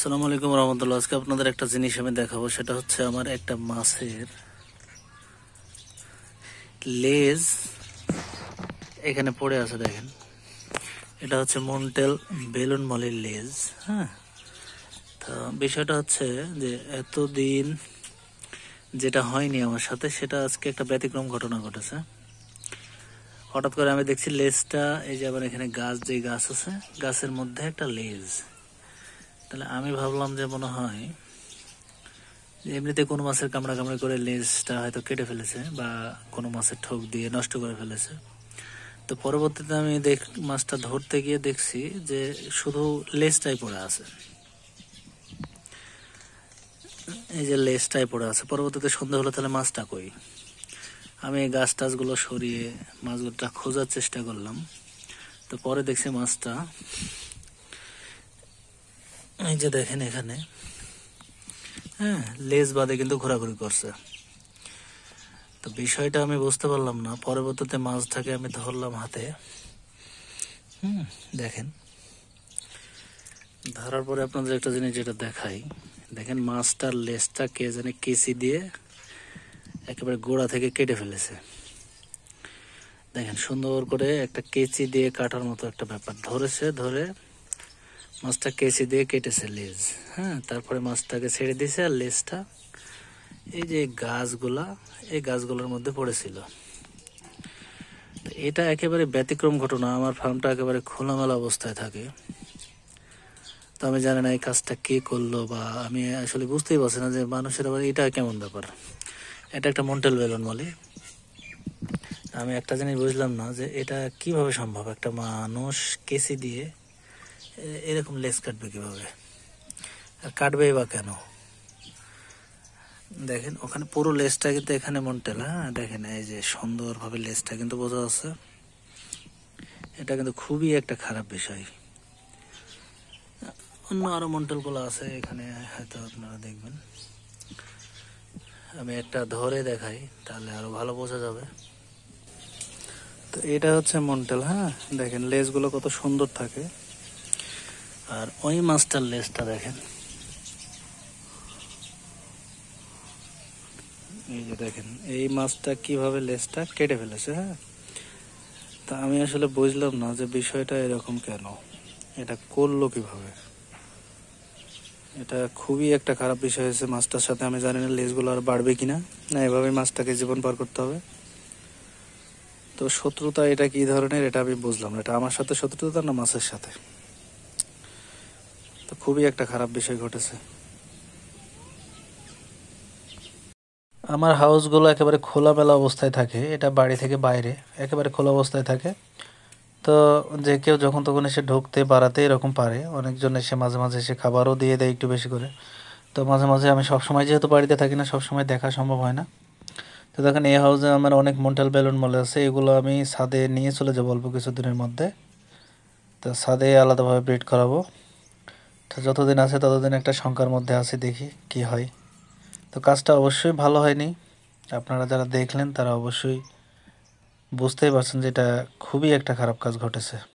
আসসালামু আলাইকুম রহমতুল্লাহ। আজকে আপনাদের একটা জিনিস আমি দেখাবো, সেটা হচ্ছে আমার একটা মাছের লেজ এখানে পড়ে আছে। দেখেন, এটা হচ্ছে মন্টেল বেলুন মলির লেজ। হ্যাঁ, তা বিষয়টা হচ্ছে যে এতদিন যেটা হয়নি আমার সাথে, সেটা আজকে একটা ব্যতিক্রম ঘটনা ঘটেছে। হঠাৎ করে আমি দেখছি লেজটা, এই যে আবার এখানে গাছ, যে গাছ আছে, গাছের মধ্যে একটা লেজ। তাহলে আমি ভাবলাম যে মনে হয় এমনিতে কোনো মাছের কামড়াকামড়ি করে লেজটা হয়তো কেটে ফেলেছে, বা কোনো মাছের ঠোক দিয়ে নষ্ট করে ফেলেছে। তো পরবর্তীতে আমি মাছটা ধরতে গিয়ে দেখছি যে শুধু লেজটাই পড়ে আছে। এই যে লেজটাই পড়ে আছে। পরবর্তীতে সন্দেহ হলো তাহলে মাছটা কই। আমি এই গাছ টাছগুলো সরিয়ে মাছগুলোটা খোঁজার চেষ্টা করলাম। তো পরে দেখছি মাছটা, এই যে দেখেন এখানে, হ্যাঁ, লেজ বাদে কিন্তু ঘোরাঘুরি করছে। তো বিষয়টা আমি বুঝতে পারলাম না। পরবর্তীতে মাছটাকে আমি ধরলাম হাতে। দেখেন, ধরার পরে আপনাদের একটা জিনিস যেটা দেখাই, দেখেন মাছটার লেজটা কে জানে কেচি দিয়ে একেবারে গোড়া থেকে কেটে ফেলেছে। দেখেন, সুন্দর করে একটা কেচি দিয়ে কাটার মতো একটা ব্যাপার ধরেছে, ধরে মাছটা কেচি দিয়ে কেটেছে লেজ। হ্যাঁ, তারপরে মাছটাকে ছেড়ে দিয়েছে, আর লেজটা এই যে গাছগুলা, এই গাছগুলোর মধ্যে পড়েছিল। এটা একেবারে ব্যতিক্রম ঘটনা। আমার ফার্মটা একেবারে খোলামেলা অবস্থায় থাকে। তো আমি জানি না এই কাজটা কে করলো, বা আমি আসলে বুঝতেই পারছি না যে মানুষের আবার এটা কেমন ব্যাপার। এটা একটা মন্টেল বেলুন মলি। আমি একটা জিনিস বুঝলাম না যে এটা কিভাবে সম্ভব। একটা মানুষ কেসি দিয়ে এরকম লেজ কাটবে কিভাবে, আর কাটবেই বা কেন। দেখেন ওখানে পুরো লেজটা কিন্তু এখানে মন্টেল। হ্যাঁ, দেখেন এই যে সুন্দরভাবে লেজটা কিন্তু বোঝা যাচ্ছে। এটা কিন্তু খুবই একটা খারাপ বিষয়। অন্য আরো মন্টেল গুলো আছে এখানে, হয়তো আপনারা দেখবেন। আমি একটা ধরে দেখাই, তাহলে আরো ভালো বোঝা যাবে। তো এটা হচ্ছে মন্টেল। হ্যাঁ, দেখেন লেজগুলো কত সুন্দর থাকে। আর ওই মাছটার লেজটা দেখেন, এই যে দেখেন এই মাছটা কিভাবে লেজটা কেটে ফেলেছে। হ্যাঁ, তা আমি আসলে বুঝলাম না যে বিষয়টা এরকম কেন, এটা করলো কিভাবে। এটা খুবই একটা খারাপ বিষয় হয়েছে মাছটার সাথে। আমি জানি না লেজগুলো আর বাড়বে কিনা, না এভাবে মাছটাকে জীবন পার করতে হবে। তো শত্রুতা এটা কি ধরনের, এটা আমি বুঝলাম না। এটা আমার সাথে শত্রুতা না মাছের সাথে। তো খুবই একটা খারাপ বিষয় ঘটেছে। আমার হাউসগুলো একেবারে খোলামেলা অবস্থায় থাকে। এটা বাড়ি থেকে বাইরে একেবারে খোলা অবস্থায় থাকে। তো যে কেউ যখন তখন এসে ঢুকতে বাড়াতে এরকম পারে। অনেকজন এসে মাঝে মাঝে এসে খাবারও দিয়ে দেয় একটু বেশি করে। তো মাঝে মাঝে আমি সবসময় যেহেতু বাড়িতে থাকি না, সবসময় দেখা সম্ভব হয় না। তো দেখেন এই হাউসে আমার অনেক মন্টাল বেলুন মলে আছে। এগুলো আমি ছাদে নিয়ে চলে যাবো অল্প কিছুদিনের মধ্যে। তো ছাদে আলাদাভাবে ব্রিড করাবো। তো যতদিন আছে ততদিন একটা শঙ্কার মধ্যে আছে, দেখি কি হয়। তো কাজটা অবশ্যই ভালো হয়নি। আপনারা যারা দেখলেন তারা অবশ্যই বুঝতেই পারছেন যে এটা খুবই একটা খারাপ কাজ ঘটেছে।